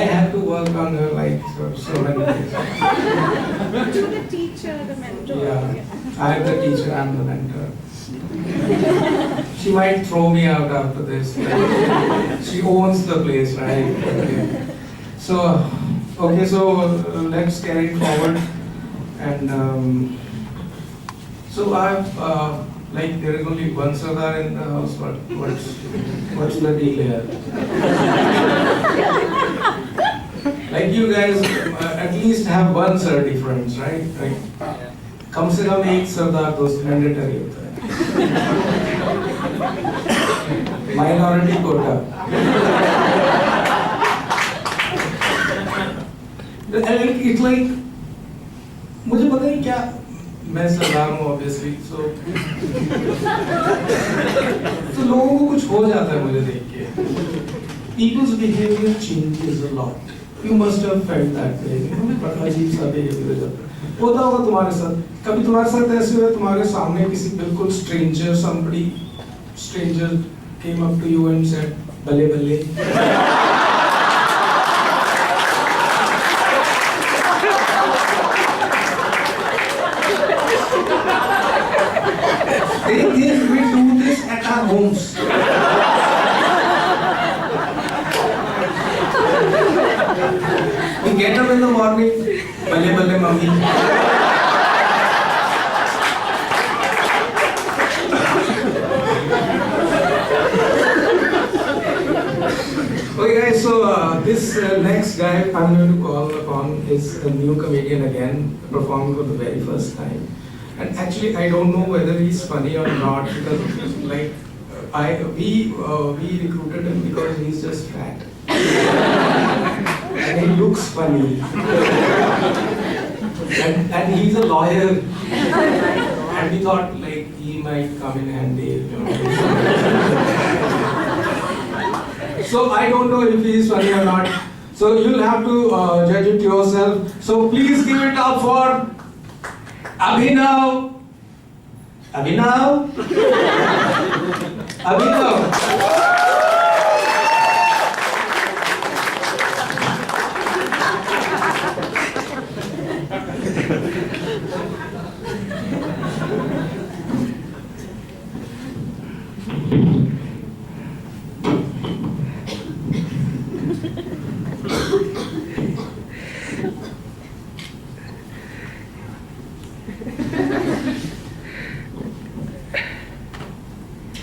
had to work on her like so many things. To the teacher, the mentor. Yeah, I am the teacher, I am the mentor. She might throw me out after this. Like, she owns the place, right? Okay. So let's carry forward. And so I've like there is only one Sardar in the house. What's the deal here? Like you guys at least have one sir difference, right? Like, कम से कम एक सरदार तो mandatory होता है. Minority quota. And it's like मुझे पता नहीं क्या मैं सरदार हूँ obviously so लोगों को कुछ हो जाता है मुझे देख के. People's behavior changes a lot. You must have felt that way. बड़ा अजीब सा behavior होता होगा तुम्हारे साथ. कभी तुम्हारे साथ ऐसे हुआ तुम्हारे सामने किसी बिल्कुल stranger came up to you and said बल्ले बल्ले. We do this at our homes. We get up in the morning, balle balle mummy. Okay guys, so this next guy I'm going to call upon is a new comedian again, performing for the very first time. And actually, I don't know whether he's funny or not because, like, we recruited him because he's just fat and he looks funny, and he's a lawyer, and we thought like he might come in handy, you know. So I don't know if he's funny or not. So you'll have to judge it yourself. So please give it up for Abhinav.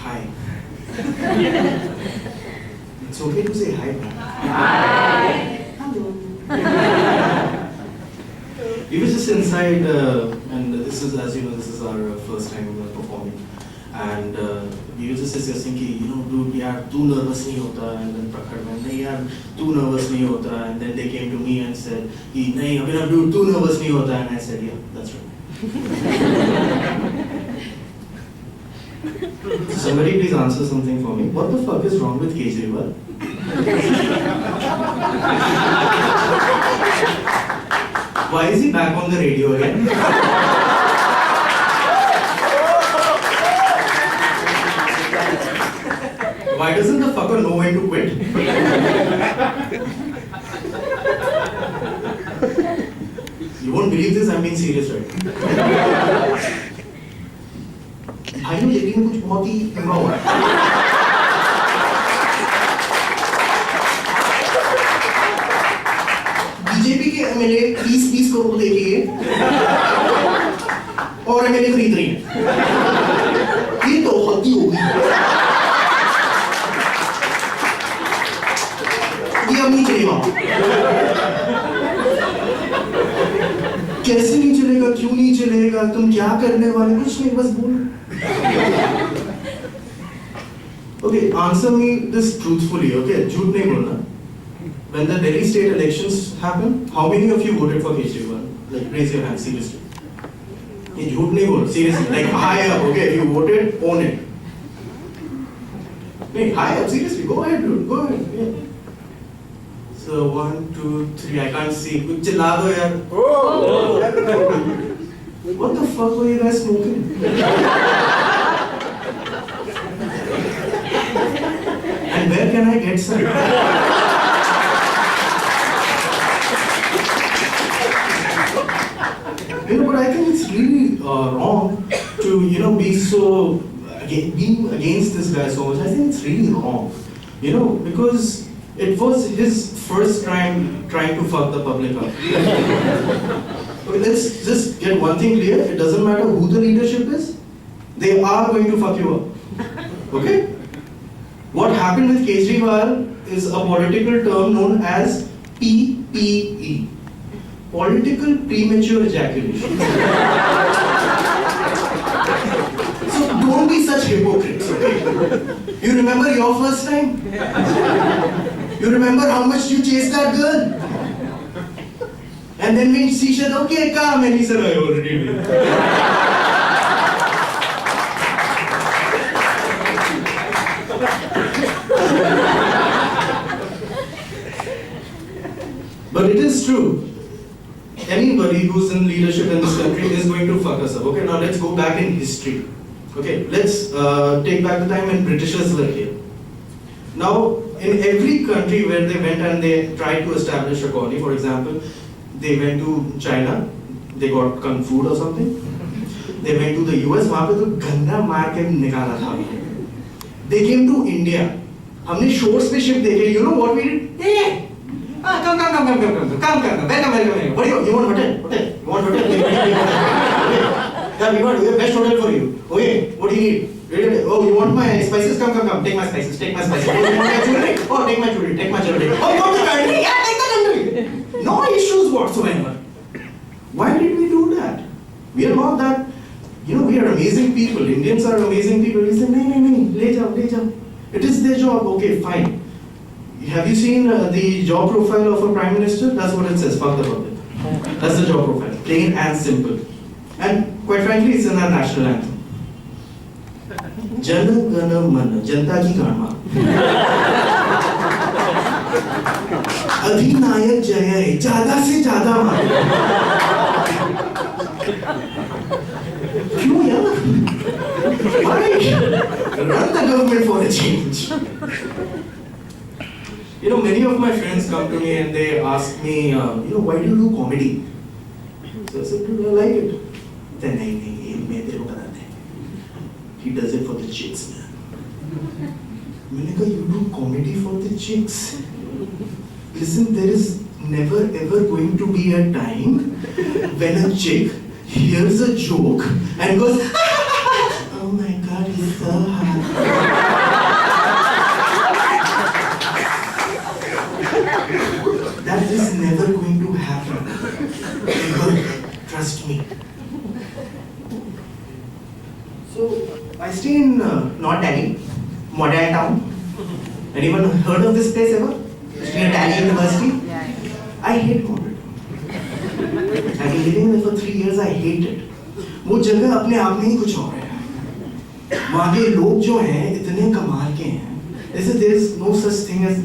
Hi. It's okay to say hi. Hi. Hello. We were just inside, and this is, as you know, this is our first time performing, and we were just discussing कि, you know, dude, यार तू nervous नहीं होता, and then Prakhar went, नहीं यार तू nervous नहीं होता, and then they came to me and said, कि नहीं Abhinav, dude, तू nervous नहीं होता, and I said, yeah, that's right. Somebody please answer something for me. What the fuck is wrong with Kejriwal? Why is he back on the radio again? Why doesn't the fucker know when to quit? You won't believe this, I'm being serious right now. भाइयों देखने में कुछ बहुत ही बुरा हुआ है. BJP के MLA 20 crore देके और एमएलए खरीद रही है. ये तो हद्दी होगी. ये अब नहीं चलेगा. कैसे नहीं चलेगा, क्यों नहीं चलेगा, तुम क्या करने वाले, कुछ नहीं, बस बोलो. Okay, answer me this truthfully, okay? झूठ नहीं बोलना. When the Delhi state elections happened, how many of you voted for Kejriwal? Like, raise your hand, seriously. ये झूठ नहीं बोल, seriously. Like, high up, okay? If you voted, own it. नहीं, high up, seriously. Go ahead, dude. Go ahead. Yeah. So 1, 2, 3. I can't see. कुछ चिल्ला दो यार. What the fuck were you guys smoking? And where can I get some? wrong to be so being against this guy so much. I think it's really wrong, because it was his first crime trying to fuck the public up. Okay, let's just get one thing clear. It doesn't matter who the leadership is, they are going to fuck you up. Okay? What happened with Kejriwal is a political term known as PPE. Political premature ejaculation. So don't be such hypocrites, okay? You remember your first time? You remember how much you chased that girl? And then when she said, okay, come, and he said, I already did. But it is true. Anybody who's in leadership in this country is going to fuck us up. Okay, now let's go back in history. Okay, let's take back the time when Britishers were here. Now, in every country where they went and they tried to establish a colony, for example, they went to China, they got kung fu or something. They went to the US, वहाँ पे तो गंदा मार के निकाला था. They came to India. हमने shores पे ship देखे. You know what we did? Hey, come. What do you want hotel? Hotel? You want hotel? Yeah, we got the best hotel for you. Okay, what do you need? Oh, you want my spices? Come. Take my spices. Oh, you want my jewelry? Oh, take my jewelry. Oh, you want the country? Yeah, take the country. No issues whatsoever. Why did we do that? We are not that, we are amazing people. Indians are amazing people. We say, no, le jao. It is their job. Okay, fine. Have you seen the job profile of a prime minister? That's what it says, fuck the public. That's the job profile, plain and simple. And quite frankly, it's in our national anthem. Jana Gana Mana, Janta Ki Karma. Adhinayak Jaya, Jada se Jada Maan. Kyun yaar? Why? Run the government for a change. Many of my friends come to me and they ask me, why do you do comedy? So I said, dude, I like it. Then he does it for the chicks, man. You do comedy for the chicks? Listen, there is never ever going to be a time when a chick hears a joke and goes, oh my god, he's so hot. That is never going to happen. Ever. Trust me. So, I stay in North Delhi, modern town. Anyone heard of this place ever? Near Delhi University? I hate modern town. I've been living there for 3 years, I hate it. वो जगह अपने आप में ही कुछ और है. वहाँ के लोग जो हैं इतने कमाल के हैं. There is no such thing as,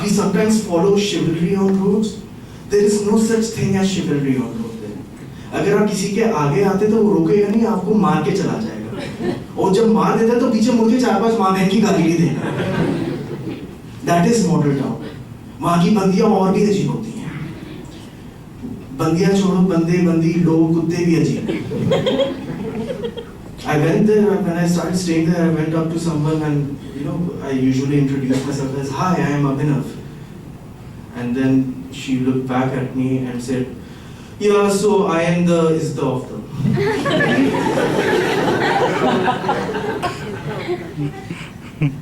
we sometimes follow chivalry on roads. There is no such thing as chivalry on roads. अगर आप किसी के आगे आते तो वो रोकेगा नहीं, आपको मार के चला जाएगा. और जब मार देता तो पीछे मुड़ के 4-5 माँ बहन की गाली भी देगा. That is model town. वहाँ की बंदियाँ और भी अजीब होती हैं. बंदियाँ छोड़ो, बंदी, लोग, कुत्ते भी अजीब. I went there, when I started staying there, I went up to someone and, I usually introduce myself as, hi, I am Abhinav. And then she looked back at me and said, yeah, so I am the Isda of them.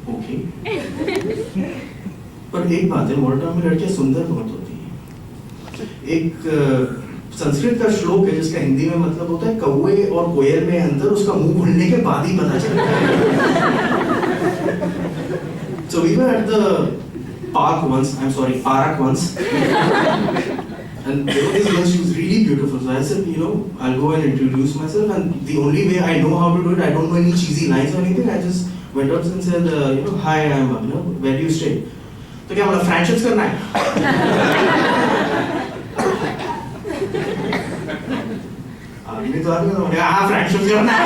Okay. पर एक बात है, मोटा में लड़कियां सुंदर बहुत होती हैं. एक संस्कृत का श्लोक है जिसका हिंदी में मतलब होता है कौवे और कोयल में अंतर उसका मुंह खुलने के बाद ही पता चलता है. So we were at the parak once, and there was this girl, she was really beautiful. So I said, I'll go and introduce myself, and the only way I know how to do it, I don't know any cheesy lines or anything, I just went up and said, hi, I am Abhinav, where do you stay? तो क्या बोला, friendships करना है? आदमी तो आदमी बोले, हाँ फ्रेंडशिप्स करना है.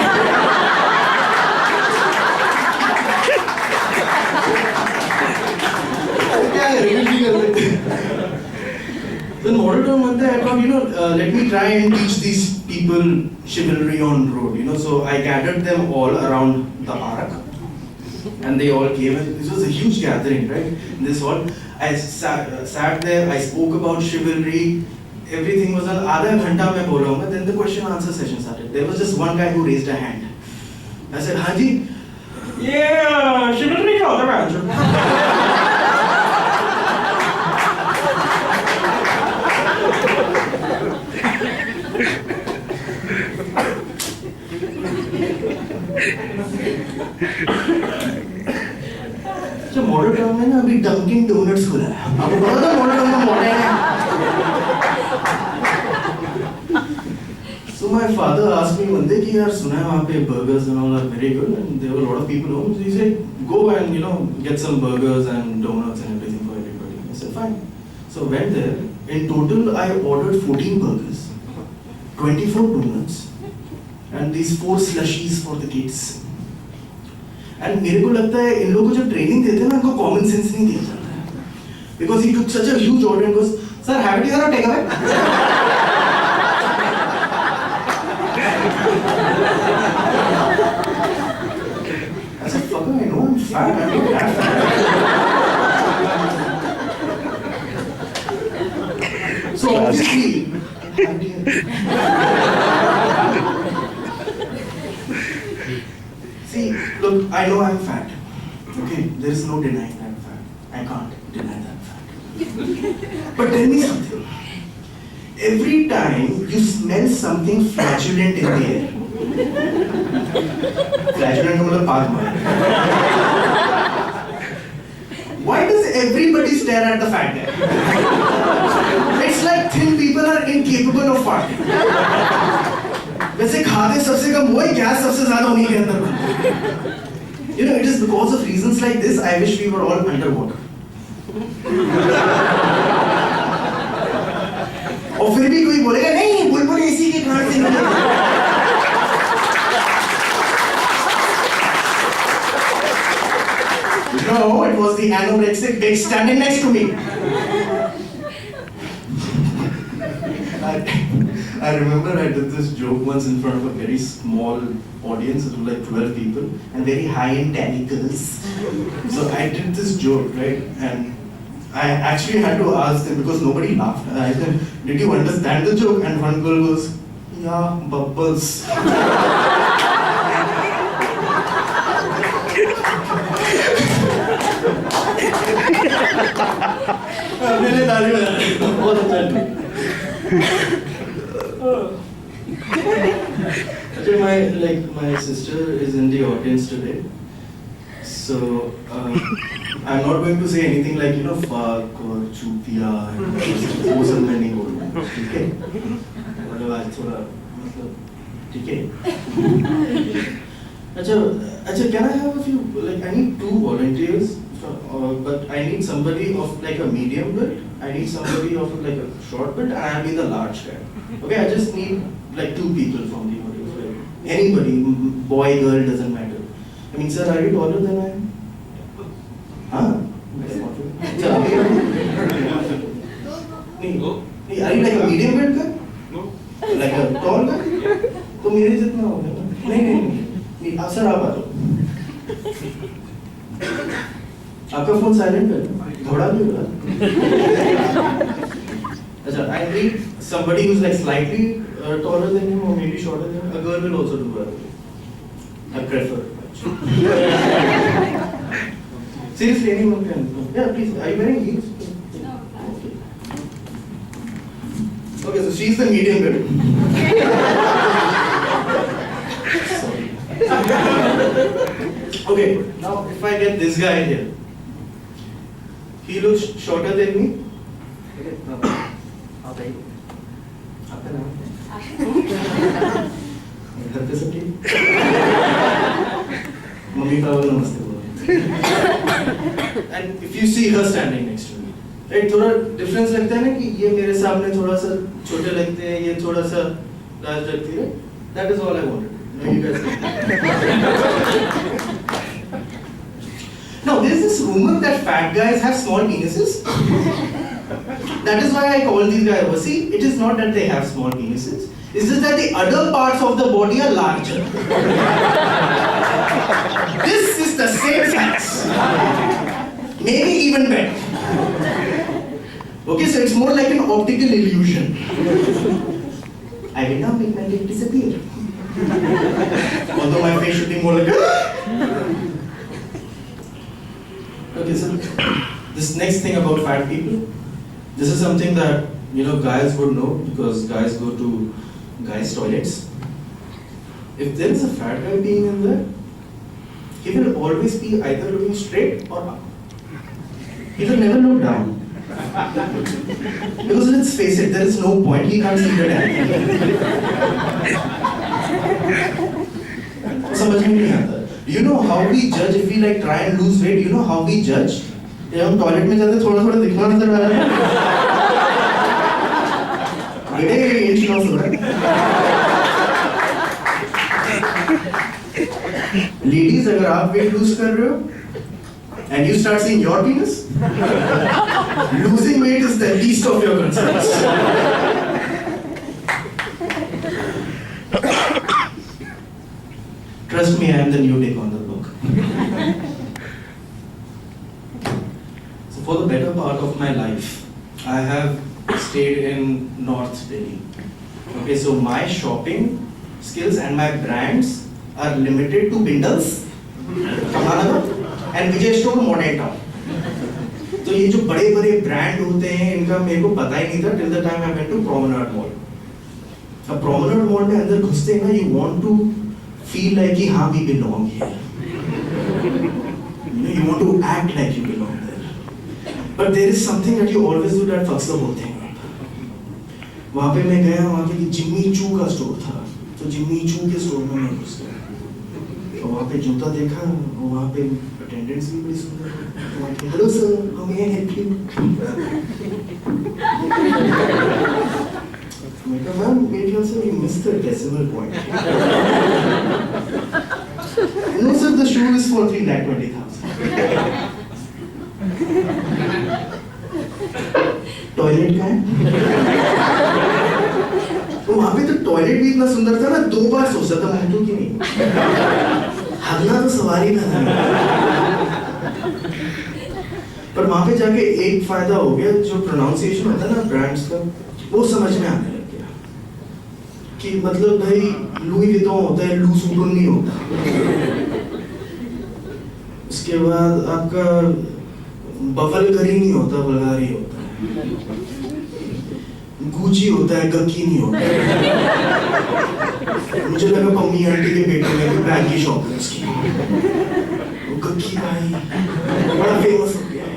क्या रिलेटिव कर लेते? Then model term one day I thought, let me try and teach these people chivalry on road, you know. So I gathered them all around the park, and they all came. And this was a huge gathering, right? In this hall, I sat there. I spoke about chivalry. Everything was an आधा घंटा मैं बोलूँगा. Then the question answer session started. There was just one guy who raised a hand. I said, हाँ जी, yeah, chivalry क्या होता है? अच्छा model town में ना अभी डंकिन डोनट्स खुला है. आपको पता था मॉडल टाउन में मॉडल है? So my father asked me one day कि यार सुना है वहाँ पे burgers and all are very good and there were a lot of people home. So he said go and get some burgers and donuts and everything for everybody. I said fine. So went there. In total I ordered 14 burgers, 24 donuts and these 4 slushies for the kids. And मेरे को लगता है इन लोगों को जब training देते हैं ना इनको कॉमन सेंस नहीं दिया जाता है. Because he took such a huge order and goes, sir, have it here or take away? I said, fucker, I know I'm fat, I'm not that fat. So obviously, see, look, I know I'm fat. Okay, there is no denying I'm fat. I can't deny that fact. But tell me something. Every time you smell something flatulent in the air, flatulent मतलब पाग मार. Why does everybody stare at the fat guy? It's like thin people are incapable of farting. वैसे खाते सबसे कम वही gas सबसे ज़्यादा उन्हीं के अंदर बनती. You know, it is because of reasons like this I wish we were all underwater. और फिर भी कोई बोलेगा नहीं बुलबुल एसी के कारण से नहीं. No, it was the anorexic Diks standing next to me. I remember I did this joke once in front of a very small audience. It was like 12 people and very high-end tentacles. So I did this joke, right? And I actually had to ask them because nobody laughed. I said, did you understand the joke? And one girl goes, yeah, bubbles. मैंने ताली बजाई, बहुत अच्छा. Actually, my sister is in the audience today. So I'm not going to say anything like fuck or chutiya. वो सब मैं नहीं बोलूँगा, ठीक है? मतलब आज थोड़ा मतलब ठीक है? अच्छा, can I have a few? Like I need 2 volunteers, but I need somebody of like a medium build. I need somebody of like a short build, and I'll be the large guy. Okay, I just need like 2 people from the audience. Like anybody, boy, girl, doesn't matter. I mean, sir, are you taller than I am? Huh? Are you like a medium build guy? No. Like a tall guy? तो मेरे जितना हो गया ना? नहीं, आप sir आप आ जाओ. आपका फोन साइलेंट है, घोड़ा भी हो रहा. अच्छा, I need somebody who's like slightly taller than him or maybe shorter than him. A girl will also do that. I prefer. Seriously, anyone can. Yeah, please. Are you wearing heels? No. Okay, so she's the medium build. Sorry. Okay, now if I get this guy here, he looks shorter than me. Okay, now. Okay. आपका नाम क्या? घर पे सब ठीक? Mummy papa नमस्ते बोलो. And if you see her standing next to me, right, थोड़ा difference लगता है ना कि ये मेरे सामने थोड़ा सा छोटे लगते हैं, ये थोड़ा सा large लगती है. That is all I wanted. Now you guys. Now there is this rumor that fat guys have small penises. That is why I call these guys over. See, it is not that they have small penises. It's just that the other parts of the body are larger. This is the same size. Maybe even better. Okay, so it's more like an optical illusion. I will now make my dick disappear. Although my face should be more like Okay, so this next thing about fat people, this is something that guys would know because guys go to guys' toilets. If there is a fat guy being in there, he will always be either looking straight or up. He will never look down. Because let's face it, there is no point, he can't see the damn. समझ में नहीं आता. Do you know how we judge if we like try and lose weight? Do you know how we judge? जब हम toilet में जाते थोड़ा थोड़ा दिखना नजर आ रहा है. बेटे इंच लॉस हो रहा है. Ladies, अगर आप weight lose कर रहे हो and you start seeing your penis, losing weight is the least of your concerns. Trust me, I am the new dick on the block. So for the better part of my life, I have stayed in North Delhi. Okay, so my shopping skills and my brands are limited to Bindals, Kamanagar, and Vijay Store, Modern Town. तो ये जो बड़े बड़े brand होते हैं इनका मेरे को पता ही नहीं था till the time I went to Promenade Mall. अब Promenade Mall में अंदर घुसते हैं ना, you want to feel like कि हाँ we belong here. You want to act like you belong there. But there is something that you always do that fucks the whole thing up. वहाँ पे मैं गया, वहाँ पे जिम्मी चू का स्टोर था, तो जिम्मी चू के स्टोर में मैं घुस गया. तो वहाँ पे जूता देखा, वहाँ पे अटेंडेंट्स भी बड़ी सुंदर. Hello sir, how may I help you? मैं कहा मैम, मेरे ख्याल से you missed the decimal point. No sir, the shoe is for 3,20,000. Toilet का है? तो वहाँ पे तो टॉयलेट भी इतना सुंदर था ना, 2 बार सोचा था मैं कि नहीं. हगना तो सवाल ही था. पर वहाँ पे जाके एक फायदा हो गया, जो प्रोनाउंसिएशन होता है ना ब्रांड्स का, वो समझ में आने लग गया कि मतलब भाई लुई विटॉन होता है, लूस वुटन नहीं होता. उसके बाद आपका बवलगरी नहीं होता, बल्गारी होता है. गुची होता है, गक्की नहीं होता है. मुझे लगा पम्मी आंटी के बेटे में भी बैग की शॉप है उसकी. वो गक्की भाई बड़ा फेमस हो गया है.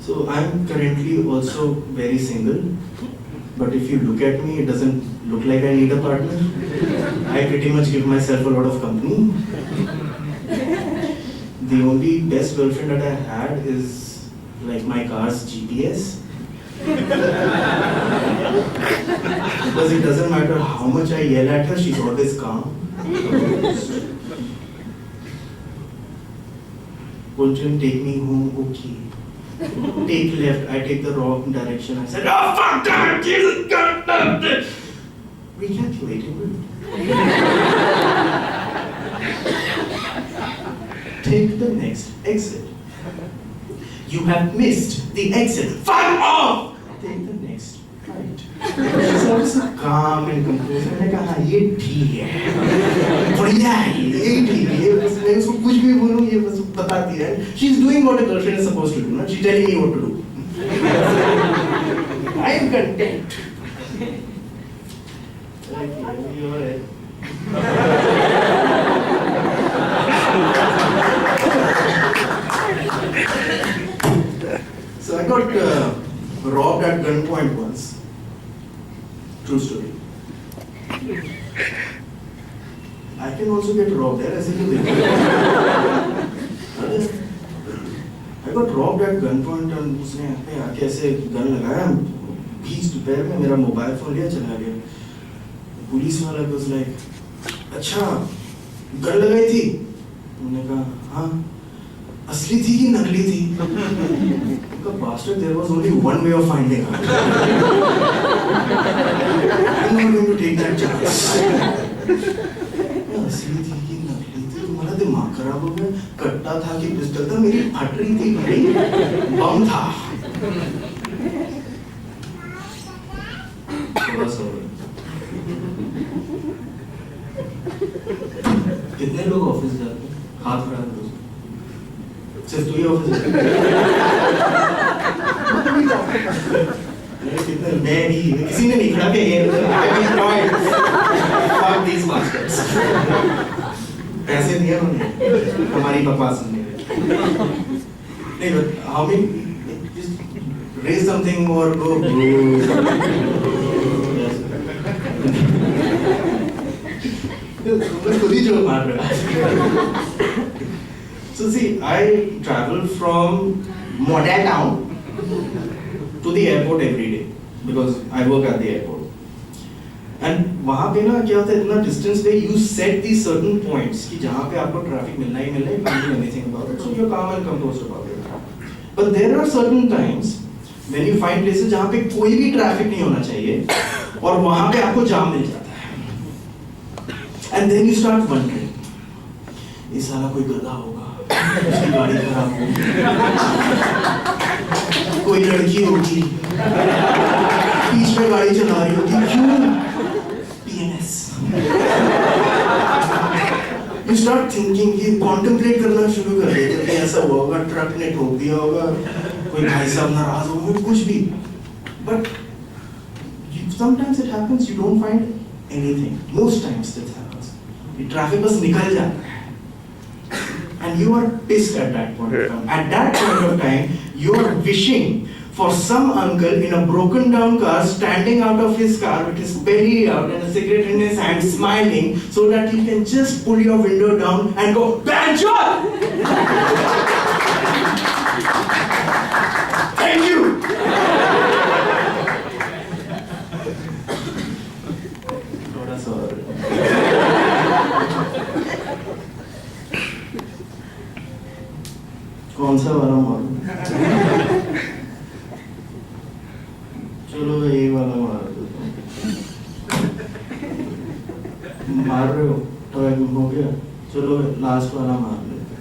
So I'm currently also very single, but if you look at me, it doesn't look like I need a partner. I pretty much give myself a lot of company. The only best girlfriend that I had is like my car's GPS. Because it doesn't matter how much I yell at her, she's always calm. Won't you take me home? Okay. Take left, I take the wrong direction. I said, oh fuck that, Jesus, God damn it. Recalculating. Take the next exit. You have missed the exit. Fuck off! Take the next right. She's also calm and composed. मैंने कहा ये ठीक है, बढ़िया है, ये ठीक है. मैं उसको कुछ भी बोलूँ ये बस बताती है. She's doing what a girlfriend is supposed to do. She's telling me what to do. I am content. You're right. So I got robbed at gunpoint once. True story. I can also get robbed there as you think. I got robbed at gunpoint and उसने आके ऐसे gun लगाया, 20 रुपए में मेरा mobile phone लिया चला गया. पुलिस वाला was like, अच्छा गन लगाई थी? मैंने कहा हाँ. असली थी कि नकली थी? Bastard, there was only one way of finding out. I'm not going to take that chance. असली थी कि नकली थी? तुम्हारा दिमाग खराब हो गया? कट्टा था कि पिस्टल था? मेरी फट रही थी भाई, बम था। थोड़ा सा कितने लोग ऑफिस जाते हैं? हाथ खड़ा करो। सिर्फ तू ही ऑफिस जाता है? कितने? मैं भी, किसी ने नहीं खड़ा किया। Fuck these bastards. पैसे दिए उन्होंने हमारी बकवास सुनने के। नहीं, but how many just raise something or go. खुद ही जो मार रहा है। So see, I travel from model town to the airport every day because I work at the airport. And वहाँ पे ना क्या होता है, इतना distance पे you set these certain points कि जहाँ पे आपको traffic मिलना ही मिलना है, you can't do anything about it, so you're calm and composed about it. But there are certain times when you find places जहाँ पे कोई भी traffic नहीं होना चाहिए और वहाँ पे आपको जाम मिल जाता है. And then you start wondering, ये साला कोई गधा होगा, उसकी गाड़ी खराब होगी, कोई लड़की होगी, बीच में गाड़ी चला रही होगी, क्यों? PNS. You start thinking, ये contemplate करना शुरू कर देते हैं कि ऐसा हुआ होगा, ट्रक ने ठोक दिया होगा, कोई भाई साहब नाराज होंगे, कुछ भी. But sometimes it happens, you don't find anything. Most times this happens. The traffic bus निकल जाता है. And you are pissed at that point of time. At that point of time, you are wishing for some uncle in a broken down car standing out of his car with his belly out and a cigarette in his hand smiling so that he can just pull your window down and go, "Banjo! Thank you!" थोड़ा सा और कौन सा वाला मारूं? चलो ये वाला मार दो. मार रहे हो तो हो गया. चलो लास्ट वाला मार लेते.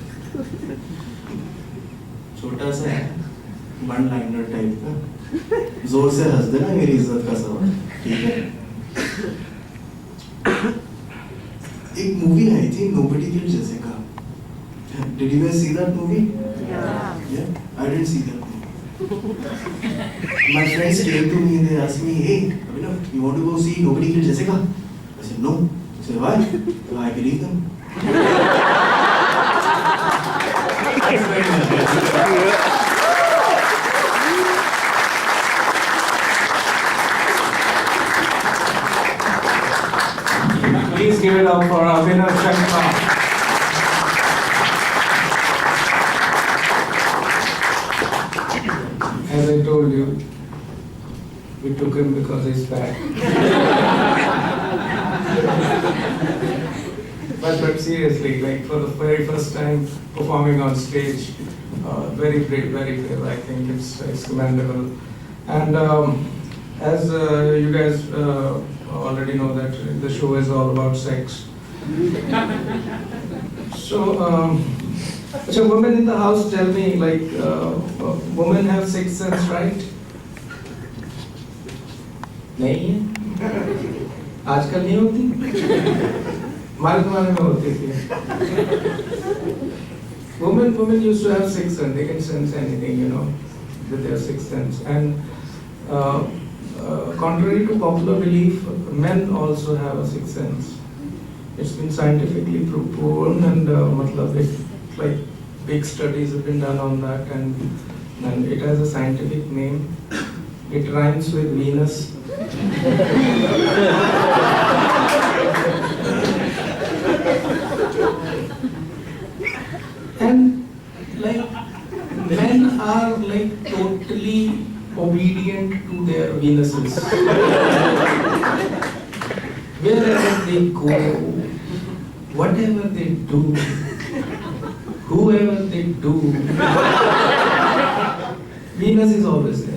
छोटा सा वन लाइनर टाइप का, जोर से हंस देना, मेरी इज्जत का सवाल, ठीक है? एक मूवी आई थी nobody kid Jessica. Did you guys see that movie? Yeah, I didn't see that movie. My friends came to me and they asked me, "Hey, Abhinav, you want to go see Nobody Killed Jessica?" I said, "No." I said, "Why?" So I believe them. Please give it up for Abhinav Shankar. As I told you, we took him because he's fat. But seriously, like for the very first time performing on stage, very brave, very brave. I think it's commendable. And as you guys already know that the show is all about sex. So. So women in the house tell me, like, women have sixth sense, right? नहीं है? आजकल नहीं होती? हमारे ज़माने में होती थी. Women used to have sixth sense. They can sense anything, you know, with their sixth sense. And contrary to popular belief, men also have a sixth sense. It's been scientifically proven, and like big studies have been done on that, and it has a scientific name. It rhymes with Venus. And like men are like totally obedient to their Venuses. Wherever they go, whatever they do, who whoever they do, Venus is always there.